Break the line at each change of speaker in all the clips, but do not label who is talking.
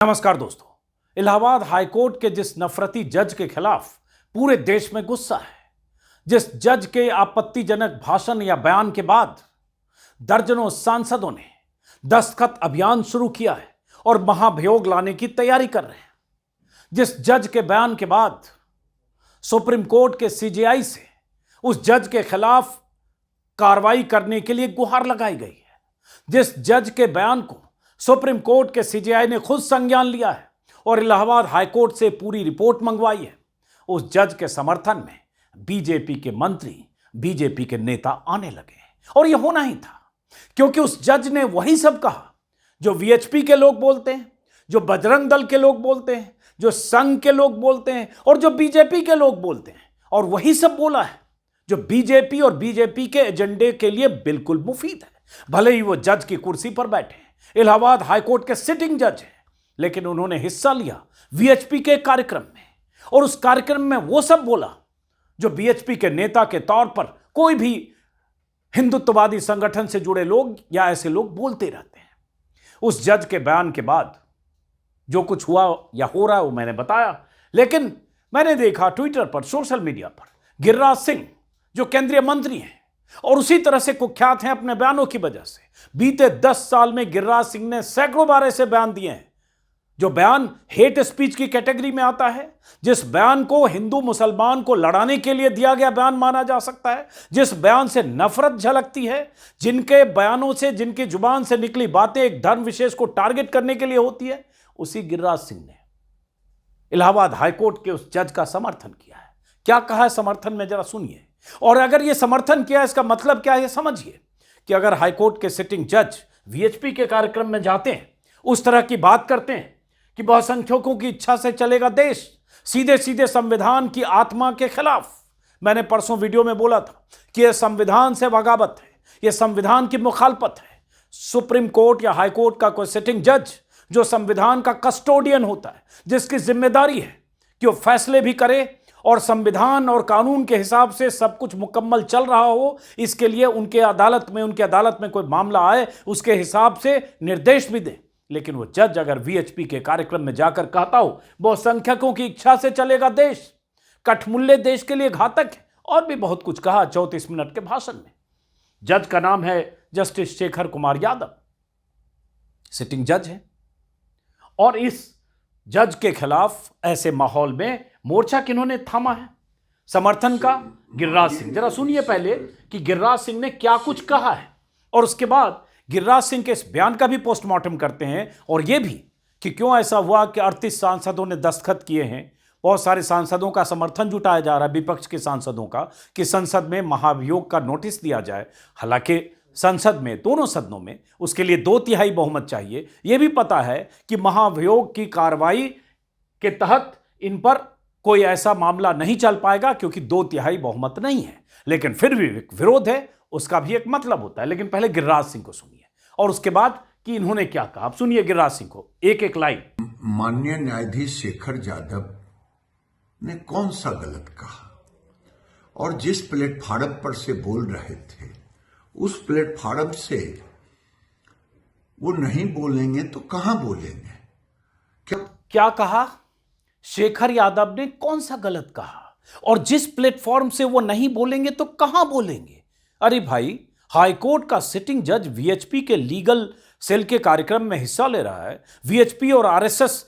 नमस्कार दोस्तों। इलाहाबाद हाईकोर्ट के जिस नफरती जज के खिलाफ पूरे देश में गुस्सा है, जिस जज के आपत्तिजनक भाषण या बयान के बाद दर्जनों सांसदों ने दस्तखत अभियान शुरू किया है और महाभियोग लाने की तैयारी कर रहे हैं, जिस जज के बयान के बाद सुप्रीम कोर्ट के सीजेआई से उस जज के खिलाफ कार्रवाई करने के लिए गुहार लगाई गई है, जिस जज के बयान को सुप्रीम कोर्ट के सीजेआई ने खुद संज्ञान लिया है और इलाहाबाद हाईकोर्ट से पूरी रिपोर्ट मंगवाई है, उस जज के समर्थन में बीजेपी के मंत्री, बीजेपी के नेता आने लगे हैं। और यह होना ही था, क्योंकि उस जज ने वही सब कहा जो वीएचपी के लोग बोलते हैं, जो बजरंग दल के लोग बोलते हैं, जो संघ के लोग बोलते हैं और जो बीजेपी के लोग बोलते हैं। और वही सब बोला है जो बीजेपी और बीजेपी के एजेंडे के लिए बिल्कुल मुफीद है। भले ही वो जज की कुर्सी पर बैठे हैं, इलाहाबाद हाईकोर्ट के सिटिंग जज हैं, लेकिन उन्होंने हिस्सा लिया वीएचपी के कार्यक्रम में और उस कार्यक्रम में वो सब बोला जो बीएचपी के नेता के तौर पर कोई भी हिंदुत्ववादी संगठन से जुड़े लोग या ऐसे लोग बोलते रहते हैं। उस जज के बयान के बाद जो कुछ हुआ या हो रहा है वो मैंने बताया, लेकिन मैंने देखा ट्विटर पर, सोशल मीडिया पर, गिरिराज सिंह जो केंद्रीय मंत्री हैं और उसी तरह से कुख्यात हैं अपने बयानों की वजह से, बीते 10 साल में गिरिराज सिंह ने सैकड़ों बार ऐसे बयान दिए हैं जो बयान हेट स्पीच की कैटेगरी में आता है, जिस बयान को हिंदू मुसलमान को लड़ाने के लिए दिया गया बयान माना जा सकता है, जिस बयान से नफरत झलकती है, जिनके बयानों से, जिनकी जुबान से निकली बातें एक धर्म विशेष को टारगेट करने के लिए होती है, उसी गिरिराज सिंह ने इलाहाबाद हाईकोर्ट के उस जज का समर्थन किया है। क्या कहा है समर्थन में, जरा सुनिए। और अगर यह समर्थन किया, इसका मतलब क्या है समझिए कि अगर हाईकोर्ट के सिटिंग जज वीएचपी के कार्यक्रम में जाते हैं, उस तरह की बात करते हैं कि बहुसंख्यकों की इच्छा से चलेगा देश, सीधे सीधे संविधान की आत्मा के खिलाफ। मैंने परसों वीडियो में बोला था कि यह संविधान से बगावत है, यह संविधान की मुखालफत है। सुप्रीम कोर्ट या हाईकोर्ट का कोई सिटिंग जज जो संविधान का कस्टोडियन होता है, जिसकी जिम्मेदारी है कि वो फैसले भी करे और संविधान और कानून के हिसाब से सब कुछ मुकम्मल चल रहा हो, इसके लिए उनके अदालत में कोई मामला आए, उसके हिसाब से निर्देश भी दे। लेकिन वो जज अगर वीएचपी के कार्यक्रम में जाकर कहता हो बहुसंख्यकों की इच्छा से चलेगा देश, कठमुल्ले देश के लिए घातक है, और भी बहुत कुछ कहा 34 मिनट के भाषण में। जज का नाम है जस्टिस शेखर कुमार यादव, सिटिंग जज है। और इस जज के खिलाफ ऐसे माहौल में मोर्चा किन्होंने थामा है समर्थन का? गिरिराज सिंह। जरा सुनिए पहले कि गिरिराज सिंह ने क्या कुछ कहा है, और उसके बाद गिरिराज सिंह के इस बयान का भी पोस्टमार्टम करते हैं, और यह भी कि क्यों ऐसा हुआ कि 38 सांसदों ने दस्तखत किए हैं। बहुत सारे सांसदों का समर्थन जुटाया जा रहा है, विपक्ष के सांसदों का, कि संसद में महाभियोग का नोटिस दिया जाए। हालांकि संसद में, दोनों सदनों में, उसके लिए 2/3 बहुमत चाहिए। यह भी पता है कि महाभियोग की कार्रवाई के तहत इन पर कोई ऐसा मामला नहीं चल पाएगा क्योंकि 2/3 बहुमत नहीं है, लेकिन फिर भी विरोध है, उसका भी एक मतलब होता है। लेकिन पहले गिरिराज सिंह को सुनिए और उसके बाद कि इन्होंने क्या कहा। आप सुनिए गिरिराज सिंह को, एक लाइन।
माननीय न्यायाधीश शेखर यादव ने कौन सा गलत कहा, और जिस प्लेटफार्म पर से बोल रहे थे उस प्लेटफार्म से वो नहीं बोलेंगे तो कहां बोलेंगे?
क्या कहा? शेखर यादव ने कौन सा गलत कहा, और जिस प्लेटफॉर्म से वो नहीं बोलेंगे तो कहां बोलेंगे? अरे भाई, हाईकोर्ट का सिटिंग जज वीएचपी के लीगल सेल के कार्यक्रम में हिस्सा ले रहा है। वीएचपी और आरएसएस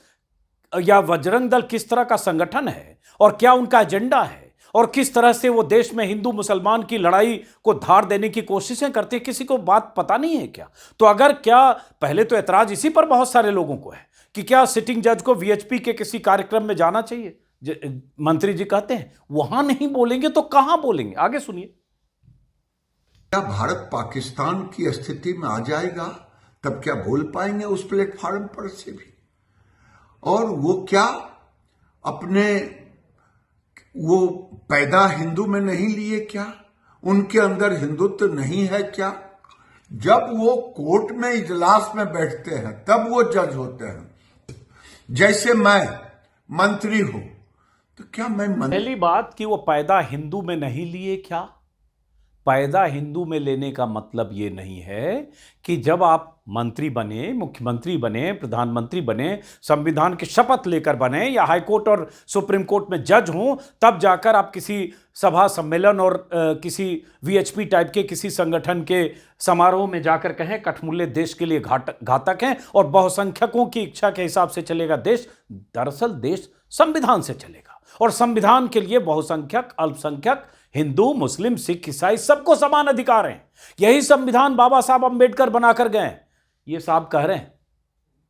या बजरंग दल किस तरह का संगठन है और क्या उनका एजेंडा है, और किस तरह से वो देश में हिंदू मुसलमान की लड़ाई को धार देने की कोशिशें करते हैं, किसी को बात पता नहीं है क्या? तो अगर क्या, पहले तो ऐतराज इसी पर बहुत सारे लोगों को है कि क्या सिटिंग जज को वीएचपी के किसी कार्यक्रम में जाना चाहिए? मंत्री जी कहते हैं वहां नहीं बोलेंगे तो कहां बोलेंगे? आगे सुनिए।
क्या भारत पाकिस्तान की स्थिति में आ जाएगा तब क्या बोल पाएंगे उस प्लेटफॉर्म पर से भी? और वो क्या अपने वो पैदा हिंदू में नहीं लिए क्या? उनके अंदर हिंदुत्व नहीं है क्या? जब वो कोर्ट में इजलास में बैठते हैं तब वो जज होते हैं। जैसे मैं मंत्री हूं तो क्या मैं
पहली बात कि वो पैदा हिंदू में नहीं लिए क्या? पैदा हिंदू में लेने का मतलब ये नहीं है कि जब आप मंत्री बने, मुख्यमंत्री बने, प्रधानमंत्री बने, संविधान की शपथ लेकर बने या हाईकोर्ट और सुप्रीम कोर्ट में जज हों, तब जाकर आप किसी सभा सम्मेलन और किसी वीएचपी टाइप के किसी संगठन के समारोह में जाकर कहें कठमुल्ले देश के लिए घातक हैं और बहुसंख्यकों की इच्छा के हिसाब से चलेगा देश। दरअसल देश संविधान से चलेगा और संविधान के लिए बहुसंख्यक, अल्पसंख्यक, हिंदू, मुस्लिम, सिख, ईसाई सबको समान अधिकार हैं। यही संविधान बाबा साहब अंबेडकर बनाकर गए। ये साहब कह रहे हैं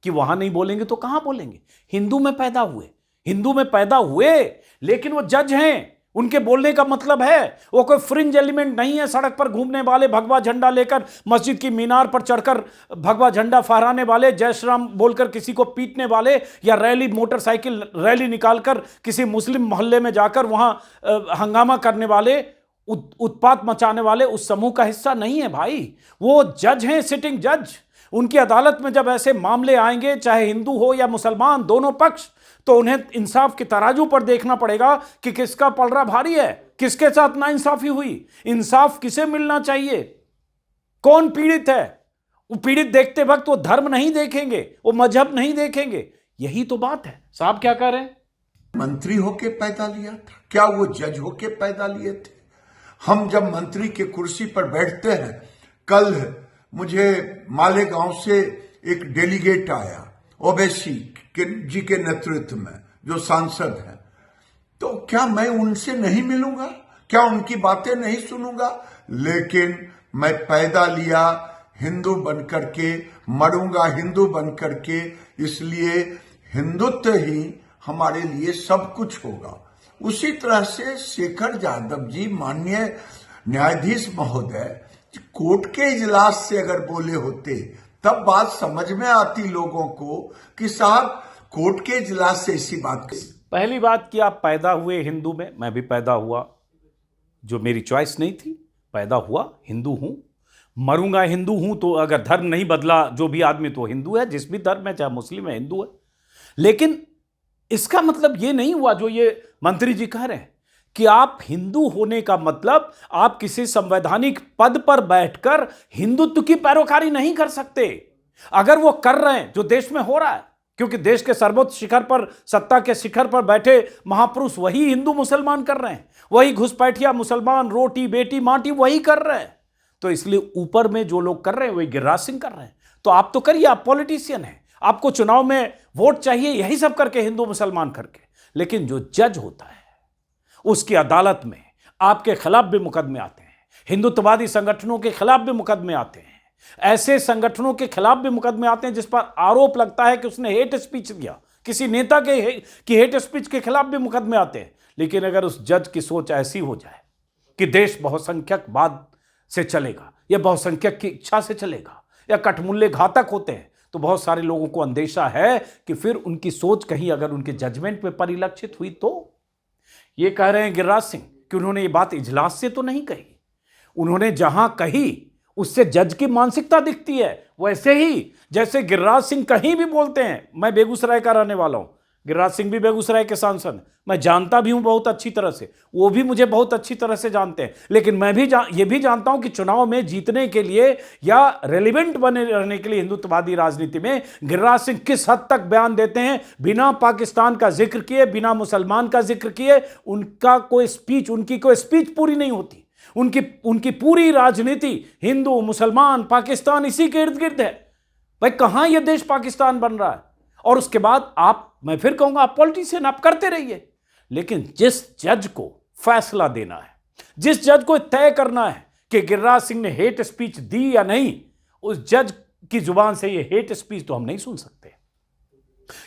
कि वहां नहीं बोलेंगे तो कहां बोलेंगे? हिंदू में पैदा हुए, हिंदू में पैदा हुए, लेकिन वो जज हैं। उनके बोलने का मतलब है वो कोई फ्रिंज एलिमेंट नहीं है, सड़क पर घूमने वाले, भगवा झंडा लेकर मस्जिद की मीनार पर चढ़कर भगवा झंडा फहराने वाले, जय श्री राम बोलकर किसी को पीटने वाले, या रैली, मोटरसाइकिल रैली निकालकर किसी मुस्लिम मोहल्ले में जाकर वहां हंगामा करने वाले, उत्पात मचाने वाले उस समूह का हिस्सा नहीं है भाई। वो जज हैं, सिटिंग जज। उनकी अदालत में जब ऐसे मामले आएंगे, चाहे हिंदू हो या मुसलमान, दोनों पक्ष, तो उन्हें इंसाफ के तराजू पर देखना पड़ेगा कि किसका पलड़ा भारी है, किसके साथ नाइंसाफी हुई, इंसाफ किसे मिलना चाहिए, कौन पीड़ित है। वो पीड़ित देखते वक्त वो धर्म नहीं देखेंगे, वो मजहब नहीं देखेंगे। यही तो बात है। साहब क्या कह रहे हैं?
मंत्री होके पैदा लिया था क्या? वो जज होके पैदा लिए थे? हम जब मंत्री के कुर्सी पर बैठते हैं, कल मुझे मालेगांव से एक डेलीगेट आया, ओवैसी जी के नेतृत्व में, जो सांसद है, तो क्या मैं उनसे नहीं मिलूंगा? क्या उनकी बातें नहीं सुनूंगा? लेकिन मैं पैदा लिया हिंदू बनकर के, मरूंगा हिंदू बनकर के, इसलिए हिंदुत्व ही हमारे लिए सब कुछ होगा। उसी तरह से शेखर जादव जी, माननीय न्यायाधीश महोदय, कोर्ट के इजलास से अगर बोले होते तब बात समझ में आती लोगों को कि साहब कोर्ट के इजलास से ऐसी बात।
पहली बात कि आप पैदा हुए हिंदू में, मैं भी पैदा हुआ, जो मेरी चॉइस नहीं थी, पैदा हुआ हिंदू हूं, मरूंगा हिंदू हूं। तो अगर धर्म नहीं बदला जो भी आदमी तो हिंदू है, जिस भी धर्म है, चाहे मुस्लिम है, हिंदू है। लेकिन इसका मतलब ये नहीं हुआ जो ये मंत्री जी कह रहे हैं कि आप हिंदू होने का मतलब आप किसी संवैधानिक पद पर बैठकर हिंदुत्व की पैरोकारी नहीं कर सकते। अगर वो कर रहे हैं जो देश में हो रहा है, क्योंकि देश के सर्वोच्च शिखर पर, सत्ता के शिखर पर बैठे महापुरुष वही हिंदू मुसलमान कर रहे हैं, वही घुसपैठिया मुसलमान, रोटी बेटी माटी वही कर रहे हैं। तो इसलिए ऊपर में जो लोग कर रहे हैं वही गिरिराज सिंह कर रहे हैं। तो आप तो करिए, आप पॉलिटिशियन हैं, आपको चुनाव में वोट चाहिए, यही सब करके, हिंदू मुसलमान करके। लेकिन जो जज होता है उसकी अदालत में आपके खिलाफ भी मुकदमे आते हैं, हिंदुत्ववादी संगठनों के खिलाफ भी मुकदमे आते हैं, ऐसे संगठनों के खिलाफ भी मुकदमे आते हैं जिस पर आरोप लगता है कि उसने हेट स्पीच दिया, किसी नेता की हेट स्पीच के खिलाफ भी मुकदमे आते हैं। लेकिन अगर उस जज की सोच ऐसी हो जाए कि देश बहुसंख्यकवाद से चलेगा या बहुसंख्यक की इच्छा से चलेगा या कठमुल्ले घातक होते हैं, तो बहुत सारे लोगों को अंदेशा है कि फिर उनकी सोच कहीं अगर उनके जजमेंट में परिलक्षित हुई तो। ये कह रहे हैं गिरिराज सिंह कि उन्होंने ये बात इजलास से तो नहीं कही, उन्होंने जहां कही उससे जज की मानसिकता दिखती है। वैसे ही जैसे गिरिराज सिंह कहीं भी बोलते हैं, मैं बेगूसराय का रहने वाला हूं, गिरिराज सिंह भी बेगूसराय के सांसद, मैं जानता भी हूं बहुत अच्छी तरह से, वो भी मुझे बहुत अच्छी तरह से जानते हैं। लेकिन मैं भी ये भी जानता हूं कि चुनाव में जीतने के लिए या रेलिवेंट बने रहने के लिए हिंदुत्ववादी राजनीति में गिरिराज सिंह किस हद तक बयान देते हैं बिना पाकिस्तान का जिक्र किए, बिना मुसलमान का जिक्र किए। उनका कोई स्पीच, उनकी कोई स्पीच पूरी नहीं होती। उनकी पूरी राजनीति हिंदू, मुसलमान, पाकिस्तान, इसी के इर्द गिर्द है। भाई कहां यह देश पाकिस्तान बन रहा है? और उसके बाद आप, मैं फिर कहूंगा, आप पॉलिटिशियन, आप करते रहिए, लेकिन जिस जज को फैसला देना है, जिस जज को तय करना है कि गिरिराज सिंह ने हेट स्पीच दी या नहीं, उस जज की जुबान से ये हेट स्पीच तो हम नहीं सुन सकते।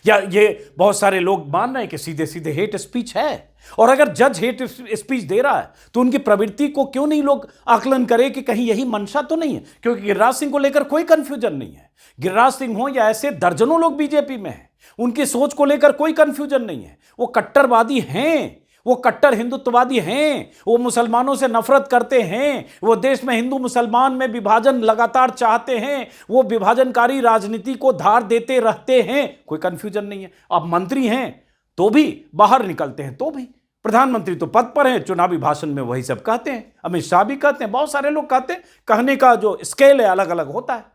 या ये बहुत सारे लोग मान रहे हैं कि सीधे सीधे हेट स्पीच है, और अगर जज हेट स्पीच दे रहा है तो उनकी प्रवृत्ति को क्यों नहीं लोग आकलन करें कि कहीं यही मंशा तो नहीं है। क्योंकि गिरिराज सिंह को लेकर कोई कंफ्यूजन नहीं है। गिरिराज सिंह हो या ऐसे दर्जनों लोग बीजेपी में हैं, उनकी सोच को लेकर कोई कंफ्यूजन नहीं है। वो कट्टरवादी हैं, वो कट्टर हिंदुत्ववादी हैं, वो मुसलमानों से नफरत करते हैं, वो देश में हिंदू मुसलमान में विभाजन लगातार चाहते हैं, वो विभाजनकारी राजनीति को धार देते रहते हैं, कोई कंफ्यूजन नहीं है। अब मंत्री हैं तो भी, बाहर निकलते हैं तो भी, प्रधानमंत्री तो पद पर हैं, चुनावी भाषण में वही सब कहते हैं, अमित शाह भी कहते हैं, बहुत सारे लोग कहते हैं, कहने का जो स्केल है अलग अलग होता है।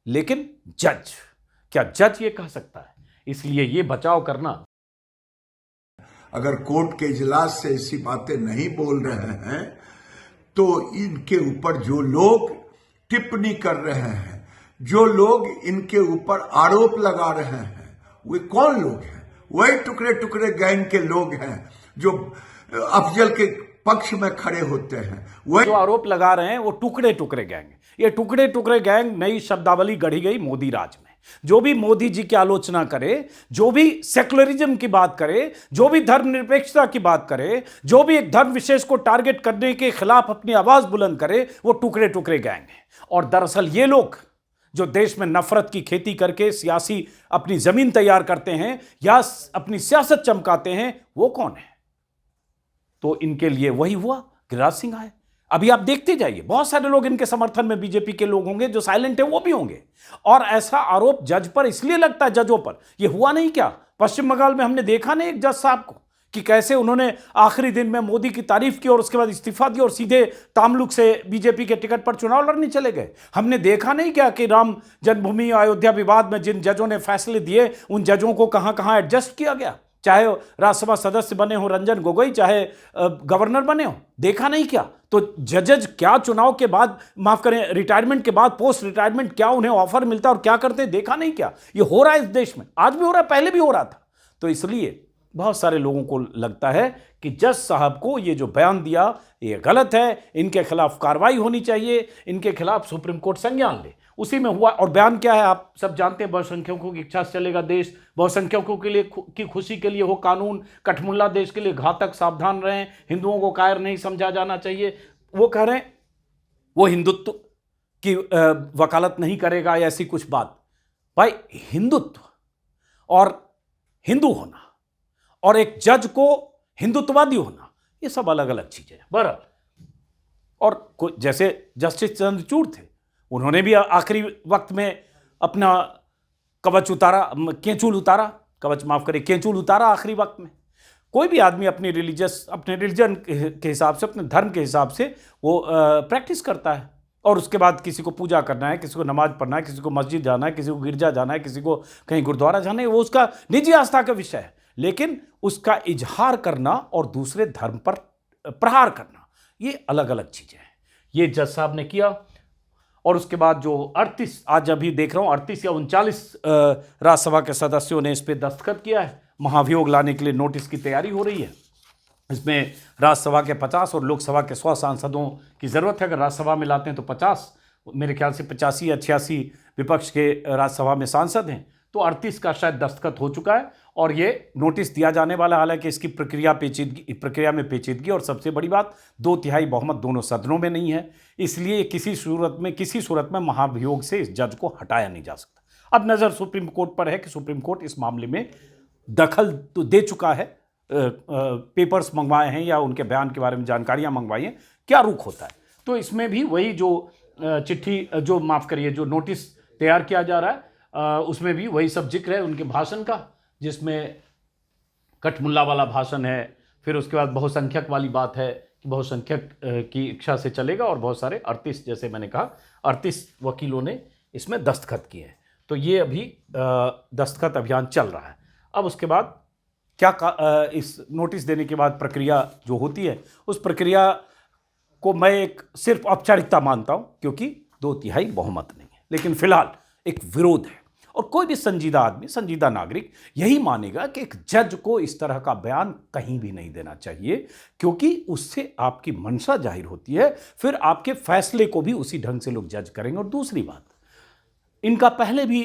लेकिन जज, क्या जज ये कह सकता है? इसलिए ये बचाव करना।
अगर कोर्ट के इजलास से ऐसी बातें नहीं बोल रहे हैं तो इनके ऊपर जो लोग टिप्पणी कर रहे हैं, जो लोग इनके ऊपर आरोप लगा रहे हैं, वे कौन लोग हैं? वही टुकड़े टुकड़े गैंग के लोग हैं जो अफजल के पक्ष में खड़े होते हैं। वही
जो आरोप लगा रहे हैं वो टुकड़े टुकड़े गैंग। ये टुकड़े टुकड़े गैंग नई शब्दावली गढ़ी गई मोदी राज में। जो भी मोदी जी की आलोचना करे, जो भी सेक्युलरिज्म की बात करे, जो भी धर्मनिरपेक्षता की बात करे, जो भी एक धर्म विशेष को टारगेट करने के खिलाफ अपनी आवाज बुलंद करे, वो टुकड़े टुकड़े गैंग है। और दरअसल ये लोग जो देश में नफरत की खेती करके सियासी अपनी जमीन तैयार करते हैं या अपनी सियासत चमकाते हैं, वो कौन है? तो इनके लिए वही हुआ, गिरिराज सिंह आए। अभी आप देखते जाइए, बहुत सारे लोग इनके समर्थन में बीजेपी के लोग होंगे, जो साइलेंट है वो भी होंगे। और ऐसा आरोप जज पर इसलिए लगता है, जजों पर। यह हुआ नहीं क्या पश्चिम बंगाल में? हमने देखा नहीं एक जज साहब को कि कैसे उन्होंने आखिरी दिन में मोदी की तारीफ की और उसके बाद इस्तीफा दिया और सीधे तामलुक से बीजेपी के टिकट पर चुनाव लड़ने चले गए। हमने देखा नहीं क्या कि राम जन्मभूमि अयोध्या विवाद में जिन जजों ने फैसले दिए, उन जजों को कहां कहां एडजस्ट किया गया, चाहे राज्यसभा सदस्य बने हो रंजन गोगोई, चाहे गवर्नर बने हो। देखा नहीं क्या? तो जजेज क्या चुनाव के बाद, माफ करें, रिटायरमेंट के बाद, पोस्ट रिटायरमेंट क्या उन्हें ऑफर मिलता और क्या करते? देखा नहीं क्या? ये हो रहा है इस देश में, आज भी हो रहा है, पहले भी हो रहा था। तो इसलिए बहुत सारे लोगों को लगता है कि जज साहब को ये जो बयान दिया ये गलत है, इनके खिलाफ कार्रवाई होनी चाहिए, इनके खिलाफ सुप्रीम कोर्ट संज्ञान ले। उसी में हुआ। और बयान क्या है आप सब जानते हैं, बहुसंख्यकों की इच्छा से चलेगा देश, बहुसंख्यकों के लिए की खुशी के लिए हो कानून, कठमुल्ला देश के लिए घातक, सावधान रहें, हिंदुओं को कायर नहीं समझा जाना चाहिए। वो कह रहे हैं वो हिंदुत्व की वकालत नहीं करेगा या ऐसी कुछ बात। भाई, हिंदुत्व और हिंदू होना और एक जज को हिंदुत्ववादी होना, ये सब अलग अलग चीजें हैं। बहरहाल, और जैसे जस्टिस चंद्रचूड़ थे, उन्होंने भी आखिरी वक्त में अपना कवच उतारा, केंचुल उतारा, कवच माफ करें, केंचुल उतारा आखिरी वक्त में। कोई भी आदमी अपने रिलीजन के हिसाब से, अपने धर्म के हिसाब से वो प्रैक्टिस करता है। और उसके बाद किसी को पूजा करना है, किसी को नमाज पढ़ना है, किसी को मस्जिद जाना है, किसी को गिरजा जाना है, किसी को कहीं गुरुद्वारा जाना है, वो उसका निजी आस्था का विषय है। लेकिन उसका इजहार करना और दूसरे धर्म पर प्रहार करना, ये अलग अलग चीजें हैं। ये जज साहब ने किया। और उसके बाद जो 38, आज अभी देख रहा हूं 38 या 39 राज्यसभा के सदस्यों ने इस पर दस्तखत किया है। महाभियोग लाने के लिए नोटिस की तैयारी हो रही है। इसमें राज्यसभा के 50 और लोकसभा के 100 सांसदों की जरूरत है। अगर राज्यसभा में लाते हैं तो 50, मेरे ख्याल से 85 या 86 विपक्ष के राज्यसभा में सांसद हैं, तो 38 का शायद दस्तखत हो चुका है और ये नोटिस दिया जाने वाला। हालांकि इसकी प्रक्रिया में पेचीदगी और सबसे बड़ी बात, 2/3 बहुमत दोनों सदनों में नहीं है, इसलिए किसी सूरत में महाभियोग से इस जज को हटाया नहीं जा सकता। अब नजर सुप्रीम कोर्ट पर है कि सुप्रीम कोर्ट इस मामले में दखल तो दे चुका है, पेपर्स मंगवाए हैं या उनके बयान के बारे में जानकारियां मंगवाई हैं, क्या रुख होता है। तो इसमें भी वही जो चिट्ठी, जो माफ करिए, जो नोटिस तैयार किया जा रहा है, उसमें भी वही सब जिक्र है उनके भाषण का, जिसमें कठमुल्ला वाला भाषण है। फिर उसके बाद बहुसंख्यक वाली बात है कि बहुसंख्यक की इच्छा से चलेगा, और बहुत सारे 38, जैसे मैंने कहा 38 वकीलों ने इसमें दस्तखत किए हैं। तो ये अभी दस्तखत अभियान चल रहा है। अब उसके बाद क्या इस नोटिस देने के बाद प्रक्रिया जो होती है, उस प्रक्रिया को मैं एक सिर्फ औपचारिकता मानता हूं, क्योंकि 2/3 बहुमत नहीं है। लेकिन फिलहाल एक विरोध है, और कोई भी संजीदा आदमी, संजीदा नागरिक यही मानेगा कि एक जज को इस तरह का बयान कहीं भी नहीं देना चाहिए, क्योंकि उससे आपकी मंशा जाहिर होती है, फिर आपके फैसले को भी उसी ढंग से लोग जज करेंगे। और दूसरी बात, इनका पहले भी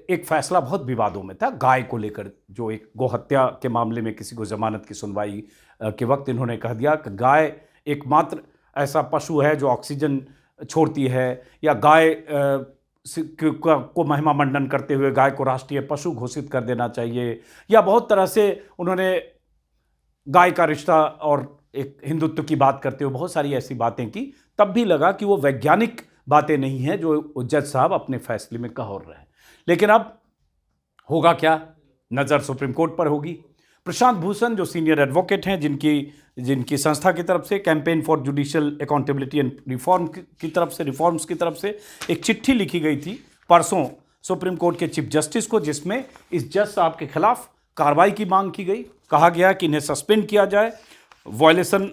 एक फैसला बहुत विवादों में था, गाय को लेकर, जो एक गौहत्या के मामले में किसी को जमानत की सुनवाई के वक्त इन्होंने कह दिया कि गाय एकमात्र ऐसा पशु है जो ऑक्सीजन छोड़ती है, या गाय को महिमा मंडन करते हुए गाय को राष्ट्रीय पशु घोषित कर देना चाहिए, या बहुत तरह से उन्होंने गाय का रिश्ता और एक हिंदुत्व की बात करते हुए बहुत सारी ऐसी बातें की। तब भी लगा कि वो वैज्ञानिक बातें नहीं हैं जो जज साहब अपने फैसले में कह रहे हैं। लेकिन अब होगा क्या, नजर सुप्रीम कोर्ट पर होगी। प्रशांत भूषण जो सीनियर एडवोकेट हैं, जिनकी संस्था की तरफ से campaign for judicial accountability and reforms की तरफ से एक चिट्ठी लिखी गई थी परसों सुप्रीम कोर्ट के चीफ जस्टिस को, जिसमें इस जज साहब के खिलाफ कार्रवाई की मांग की गई। कहा गया कि इन्हें सस्पेंड किया जाए, violation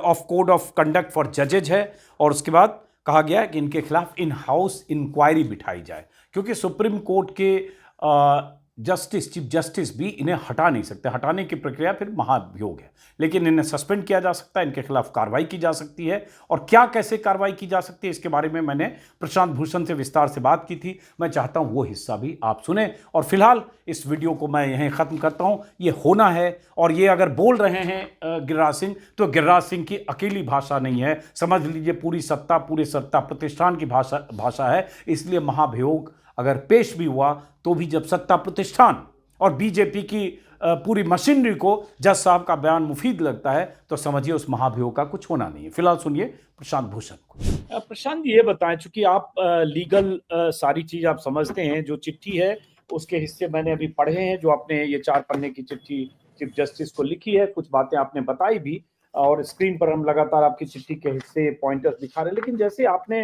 of code of conduct for जजेज है, और उसके बाद कहा गया कि इनके खिलाफ इन हाउस इंक्वायरी बिठाई जाए, क्योंकि सुप्रीम कोर्ट के चीफ जस्टिस भी इन्हें हटा नहीं सकते। हटाने की प्रक्रिया फिर महाभियोग है, लेकिन इन्हें सस्पेंड किया जा सकता है, इनके खिलाफ कार्रवाई की जा सकती है। और क्या कैसे कार्रवाई की जा सकती है, इसके बारे में मैंने प्रशांत भूषण से विस्तार से बात की थी। मैं चाहता हूं वो हिस्सा भी आप सुने, और फिलहाल इस वीडियो को मैं यहीं ख़त्म करता हूं। ये होना है, और ये अगर बोल रहे हैं गिरिराज सिंह, तो गिरिराज सिंह की अकेली भाषा नहीं है, समझ लीजिए पूरी सत्ता, पूरे सत्ता प्रतिष्ठान की भाषा है। इसलिए महाभियोग अगर पेश भी हुआ तो भी जब सत्ता प्रतिष्ठान और बीजेपी की पूरी मशीनरी को जज साहब का बयान मुफीद लगता है, तो समझिए उस महाभियोग का कुछ होना नहीं है। फिलहाल सुनिए प्रशांत भूषण को। प्रशांत जी, ये बताएं, चूंकि आप लीगल सारी चीज आप समझते हैं, जो चिट्ठी है उसके हिस्से मैंने अभी पढ़े हैं, जो आपने ये 4 पन्ने की चिट्ठी चीफ जस्टिस को लिखी है, कुछ बातें आपने बताई भी, और स्क्रीन पर हम लगातार आपकी चिट्ठी के हिस्से पॉइंटर्स दिखा रहे हैं। लेकिन जैसे आपने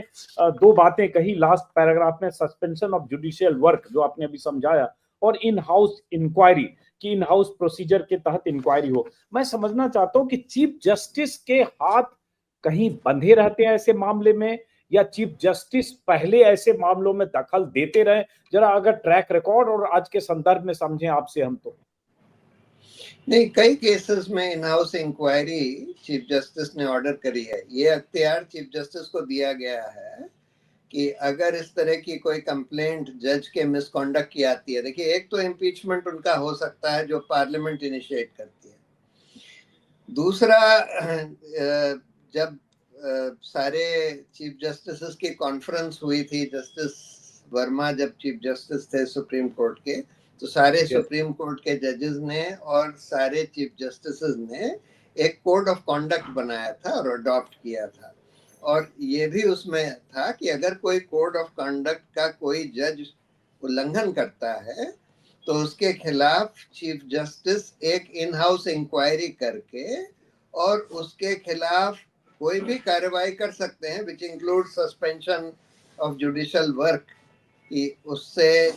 2 बातें कही लास्ट पैराग्राफ में, सस्पेंशन ऑफ जुडिशियल वर्क जो आपने अभी समझाया, और इन हाउस इंक्वायरी कि इन हाउस प्रोसीजर के तहत इंक्वायरी हो, मैं समझना चाहता हूं कि चीफ जस्टिस के हाथ कहीं बंधे रहते हैं ऐसे मामले में, या चीफ जस्टिस पहले ऐसे मामलों में दखल देते रहे? जरा अगर ट्रैक रिकॉर्ड और आज के संदर्भ में समझें आपसे हम तो।
नहीं, कई केसेस में in house inquiry chief justice ने ऑर्डर करी है। ये अख्तियार चीफ जस्टिस को दिया गया है कि अगर इस तरह की कोई कंप्लेंट जज के मिसकॉन्डक्ट की आती है, देखिए एक तो इम्पीचमेंट उनका हो सकता है जो पार्लियामेंट इनिशिएट करती है। दूसरा, जब सारे चीफ जस्टिस की कॉन्फ्रेंस हुई थी, जस्टिस वर्मा जब चीफ जस्टिस थे सुप्रीम कोर्ट के, तो सारे सुप्रीम कोर्ट के जजेस ने और सारे चीफ जस्टिस ने एक कोड ऑफ कॉन्डक्ट बनाया था और अडॉप्ट किया था। और ये भी उसमें था कि अगर कोई कोड ऑफ कॉन्डक्ट का कोई जज उल्लंघन करता है तो उसके खिलाफ चीफ जस्टिस एक इन हाउस इंक्वायरी करके और उसके खिलाफ कोई भी कार्रवाई कर सकते हैं, which include suspension of judicial work, कि उससे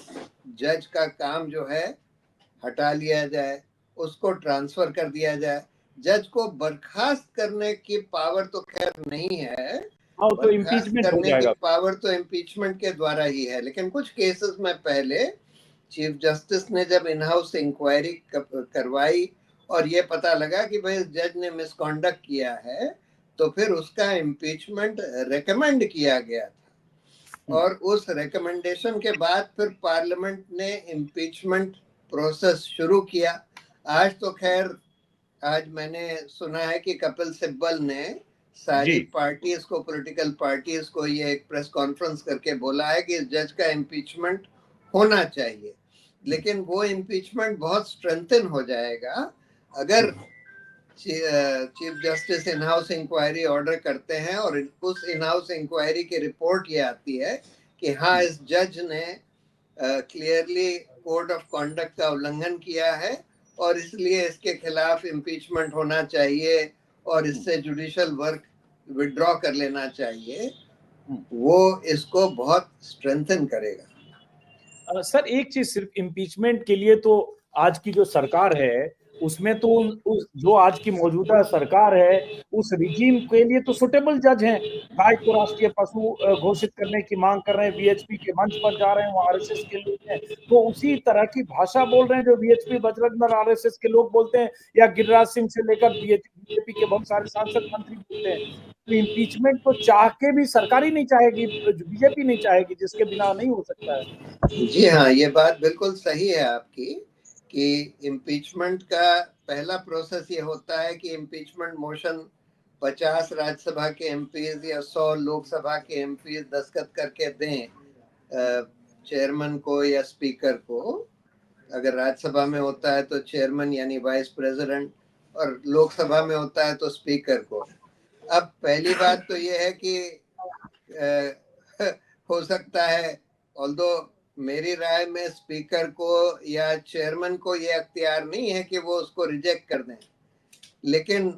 जज का काम जो है हटा लिया जाए, उसको ट्रांसफर कर दिया जाए। जज को बर्खास्त करने की पावर तो खैर नहीं है,
तो इम्पीचमेंट
करने की पावर तो इम्पीचमेंट के द्वारा ही है। लेकिन कुछ केसेस में पहले चीफ जस्टिस ने जब इन हाउस इंक्वायरी करवाई और ये पता लगा कि भाई जज ने मिसकॉन्डक्ट किया है, तो फिर उसका इम्पीचमेंट रेकमेंड किया गया था। और उस रेकमेंडेशन के बाद फिर पार्लियामेंट ने इम्पीचमेंट प्रोसेस शुरू किया। आज तो खैर, आज मैंने सुना है कि कपिल सिब्बल ने सारी पार्टीज को, पॉलिटिकल पार्टीज को ये एक प्रेस कॉन्फ्रेंस करके बोला है कि इस जज का इम्पीचमेंट होना चाहिए। लेकिन वो इम्पीचमेंट बहुत स्ट्रेंथन हो जाएगा अगर chief justice in house inquiry order करते हैं और उस इन हाउस इंक्वायरी की रिपोर्ट ये आती है कि हाँ, इस जज ने क्लियरली कोड ऑफ कॉन्डक्ट का उल्लंघन किया है और इसलिए इसके खिलाफ इम्पीचमेंट होना चाहिए और इससे जुडिशियल वर्क विड्रॉ कर लेना चाहिए। वो इसको बहुत स्ट्रेंथन करेगा।
सर, एक चीज सिर्फ इम्पीचमेंट के लिए तो आज की जो सरकार है उसमें तो जो आज की मौजूदा सरकार है उस रिजीम के लिए तो सुटेबल जज हैं। गाय को राष्ट्रीय पशु घोषित करने की मांग कर रहे हैं, बीएचपी के मंच पर जा रहे हैं, वो आरएसएस के लोग हैं, तो उसी तरह की भाषा बोल रहे हैं जो बीएचपी बजरंग दल आरएसएस के लोग बोलते हैं, या गिरिराज सिंह से लेकर बीजेपी के बहुत सारे सांसद मंत्री बोलते हैं। तो इम्पीचमेंट तो चाह के भी सरकार ही नहीं चाहेगी, बीजेपी नहीं चाहेगी, जिसके बिना नहीं हो सकता है।
जी हाँ, ये बात बिल्कुल सही है आपकी कि इम्पीचमेंट का पहला प्रोसेस ये होता है कि इम्पीचमेंट मोशन 50 राज्यसभा के एमपीज या 100 लोकसभा के एमपीज दस्तखत करके दें चेयरमैन को या स्पीकर को। अगर राज्यसभा में होता है तो चेयरमैन यानी वाइस प्रेसिडेंट, और लोकसभा में होता है तो स्पीकर को। अब पहली बात तो ये है कि हो सकता है, ऑल्दो मेरी राय में स्पीकर को या चेयरमैन को ये अख्तियार नहीं है कि वो उसको रिजेक्ट कर दें, लेकिन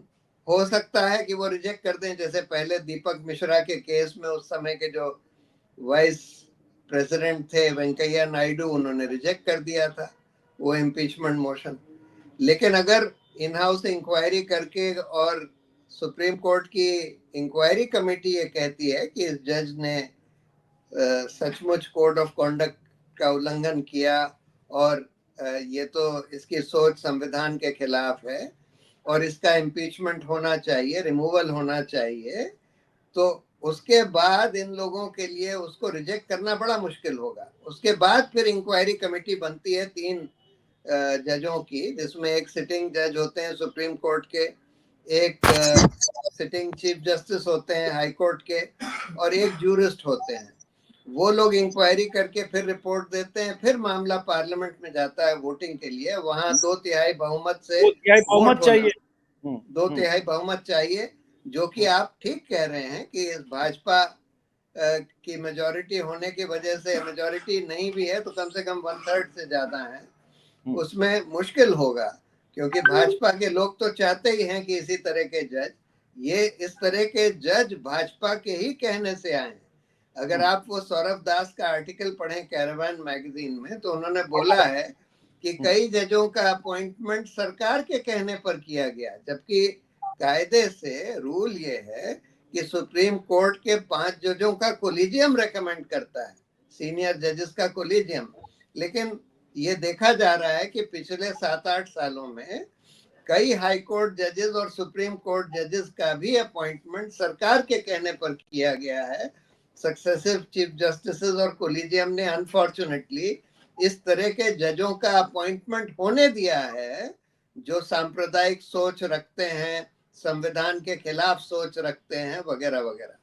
हो सकता है कि वो रिजेक्ट कर दें। जैसे पहले दीपक मिश्रा के केस में उस समय के जो वाइस प्रेसिडेंट थे वेंकैया नायडू, उन्होंने रिजेक्ट कर दिया था वो इम्पीचमेंट मोशन। लेकिन अगर इन हाउस इंक्वायरी करके और सुप्रीम कोर्ट की इंक्वायरी कमेटी ये कहती है कि इस जज ने सचमुच कोड ऑफ कॉन्डक्ट का उल्लंघन किया और ये तो इसकी सोच संविधान के खिलाफ है और इसका इम्पीचमेंट होना चाहिए, रिमूवल होना चाहिए, तो उसके बाद इन लोगों के लिए उसको रिजेक्ट करना बड़ा मुश्किल होगा। उसके बाद फिर इंक्वायरी कमेटी बनती है 3 जजों की, जिसमें एक सिटिंग जज होते हैं सुप्रीम कोर्ट के, एक सिटिंग चीफ जस्टिस होते हैं हाई कोर्ट के, और एक जूरिस्ट होते हैं। वो लोग इंक्वायरी करके फिर रिपोर्ट देते हैं, फिर मामला पार्लियामेंट में जाता है वोटिंग के लिए। वहां 2/3 बहुमत से
बहुमत चाहिए,
2/3 बहुमत चाहिए, जो कि आप ठीक कह रहे हैं कि इस भाजपा की मेजॉरिटी होने की वजह से, मेजॉरिटी नहीं भी है तो कम से कम 1/3 से ज्यादा है, उसमें मुश्किल होगा, क्योंकि भाजपा के लोग तो चाहते ही हैं कि इसी तरह के जज, ये इस तरह के जज भाजपा के ही कहने से आए। अगर आप वो सौरभ दास का आर्टिकल पढ़ें कैरावान मैगजीन में, तो उन्होंने बोला है कि कई जजों का अपॉइंटमेंट सरकार के कहने पर किया गया, जबकि कायदे से रूल ये है कि सुप्रीम कोर्ट के 5 जजों का कोलिजियम रेकमेंड करता है, सीनियर जजेस का कोलिजियम। लेकिन ये देखा जा रहा है कि पिछले 7-8 सालों में कई हाई कोर्ट जजेस और सुप्रीम कोर्ट जजेस का भी अपॉइंटमेंट सरकार के कहने पर किया गया है। सक्सेसिव चीफ जस्टिस और कोलिजियम ने अनफॉर्चुनेटली इस तरह के जजों का अपॉइंटमेंट होने दिया है जो सांप्रदायिक सोच रखते हैं, संविधान के खिलाफ सोच रखते हैं, वगैरह वगैरह।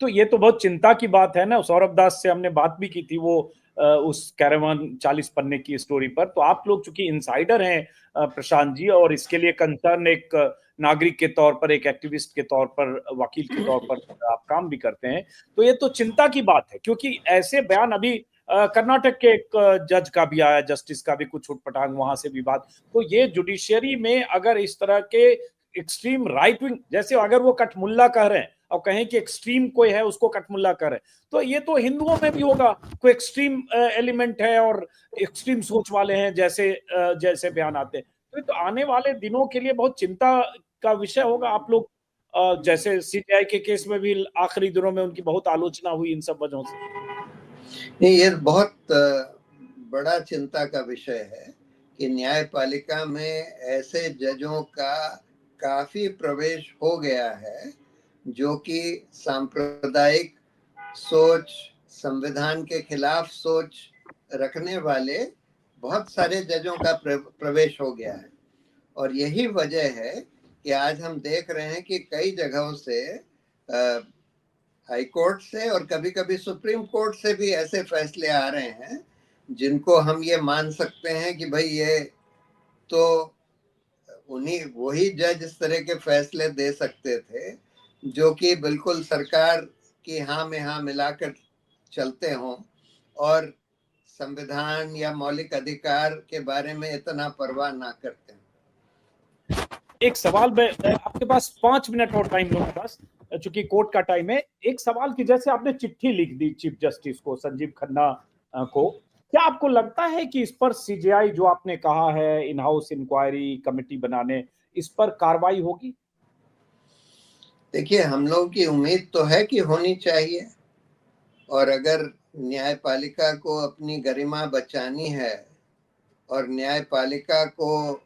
तो ये तो बहुत चिंता की बात है ना। सौरभ दास से हमने बात भी की थी, वो उस कैरावान 40 पन्ने की स्टोरी पर। तो आप लोग चूंकि इनसाइडर हैं प्रशांत जी, और इसके लिए कंसर्न एक नागरिक के तौर पर, एक एक्टिविस्ट के तौर पर, वकील के तौर पर आप काम भी करते हैं, तो ये तो चिंता की बात है, क्योंकि ऐसे बयान अभी कर्नाटक के एक जज का भी आया, जस्टिस का भी कुछ उठपटांग, वहां से भी बात। तो ये जुडिशियरी में अगर इस तरह के एक्सट्रीम राइट विंग, जैसे अगर वो कठमुल्ला कह रहे हैं और कहें कि एक्सट्रीम कोई है उसको कठमुल्ला कर रहे हैं, तो ये तो हिंदुओं में भी होगा, कोई एक्सट्रीम एलिमेंट है और एक्सट्रीम सोच वाले हैं, जैसे जैसे बयान आते हैं। तो ये तो आने वाले दिनों के लिए बहुत चिंता का विषय होगा। आप लोग जैसे सीबीआई के केस में भी आखिरी दिनों में उनकी बहुत आलोचना हुई इन सब वजहों से।
नहीं, ये बहुत बड़ा चिंता का विषय है कि न्यायपालिका में ऐसे जजों का काफी प्रवेश हो गया है जो कि सांप्रदायिक सोच, संविधान के खिलाफ सोच रखने वाले बहुत सारे जजों का प्रवेश हो गया है। और यही वजह है कि आज हम देख रहे हैं कि कई जगहों से, हाई कोर्ट से और कभी कभी सुप्रीम कोर्ट से भी ऐसे फैसले आ रहे हैं जिनको हम ये मान सकते हैं कि भाई ये तो उन्हीं वही जज इस तरह के फैसले दे सकते थे जो कि बिल्कुल सरकार की हाँ में हाँ मिलाकर चलते हों और संविधान या मौलिक अधिकार के बारे में इतना परवाह ना करते हैं।
एक सवाल, मैं आपके पास 5 मिनट और टाइम लूंगा बस, चूंकि कोर्ट का टाइम है। एक सवाल की, जैसे आपने चिट्ठी लिख दी चीफ जस्टिस को, संजीव खन्ना को, क्या आपको लगता है कि इस पर सीजेआई, जो आपने कहा है इन हाउस इंक्वायरी कमेटी बनाने, इस पर कार्रवाई होगी?
देखिए, हम लोगों की उम्मीद तो है कि होनी चाहिए, और अगर न्यायपालिका को अपनी गरिमा बचानी है और न्यायपालिका को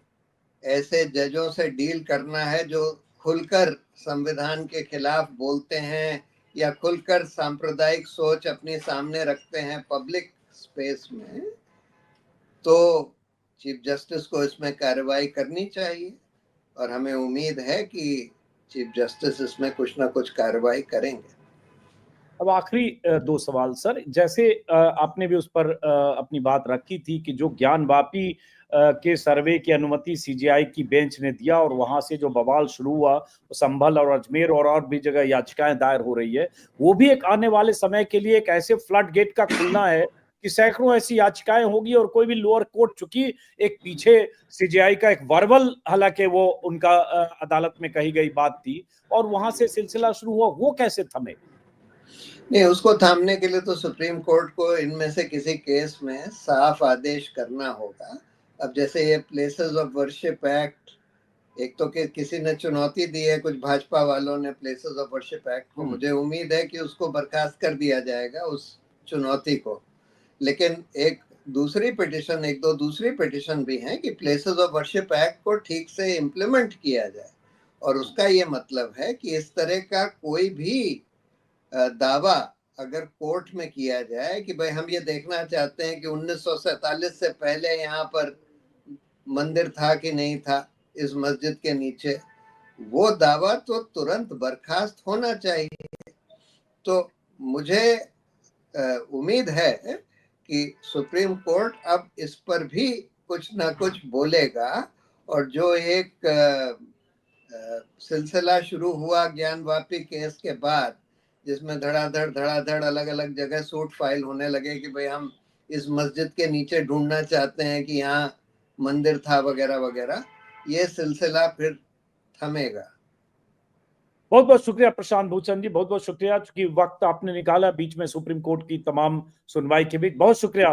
ऐसे जजों से डील करना है जो खुलकर संविधान के खिलाफ बोलते हैं या खुलकर सांप्रदायिक सोच अपने सामने रखते हैं पब्लिक स्पेस में, तो चीफ जस्टिस को इसमें कार्रवाई करनी चाहिए। और हमें उम्मीद है कि चीफ जस्टिस इसमें कुछ ना कुछ कार्रवाई करेंगे।
अब आखिरी दो सवाल सर, जैसे आपने भी उस पर अपनी बात रखी थी कि जो ज्ञानवापी के सर्वे की अनुमति सीजेआई की बेंच ने दिया और वहां से जो बवाल शुरू हुआ, संभल और अजमेर और भी जगह याचिकाएं दायर हो रही है, वो भी एक आने वाले समय के लिए एक ऐसे फ्लड गेट का खुलना है कि सैकड़ों ऐसी याचिकाएं होगी और कोई भी लोअर कोर्ट, चूंकि एक पीछे सीजेआई का एक वर्बल, हालांकि वो उनका अदालत में कही गई बात थी और वहां से सिलसिला शुरू हुआ, वो कैसे थमे?
नहीं, उसको थामने के लिए तो सुप्रीम कोर्ट को इनमें से किसी केस में साफ आदेश करना होगा। अब जैसे ये प्लेसेस ऑफ वर्शिप एक्ट, एक तो कि किसी ने चुनौती दी है, कुछ भाजपा वालों ने प्लेसेस ऑफ वर्शिप एक्ट को, मुझे उम्मीद है कि उसको बर्खास्त कर दिया जाएगा उस चुनौती को। लेकिन एक दो दूसरी पिटिशन भी हैं कि प्लेसेस ऑफ वर्शिप एक्ट को ठीक से इम्प्लीमेंट किया जाए। और उसका ये मतलब है कि इस तरह का कोई भी दावा अगर कोर्ट में किया जाए कि भाई हम ये देखना चाहते हैं कि 1947 से पहले यहाँ पर मंदिर था कि नहीं था इस मस्जिद के नीचे, वो दावा तो तुरंत बर्खास्त होना चाहिए। तो मुझे उम्मीद है कि सुप्रीम कोर्ट अब इस पर भी कुछ ना कुछ बोलेगा। और जो एक सिलसिला शुरू हुआ ज्ञानवापी केस के बाद, जिसमें धड़ाधड़ अलग अलग जगह सूट फाइल होने लगे कि भाई हम इस मस्जिद के नीचे ढूंढना चाहते हैं कि यहाँ मंदिर था वगैरह वगैरह, ये सिलसिला फिर थमेगा।
बहुत बहुत शुक्रिया प्रशांत भूषण जी, बहुत बहुत शुक्रिया, चूंकि वक्त आपने निकाला बीच में सुप्रीम कोर्ट की तमाम सुनवाई के बीच, बहुत शुक्रिया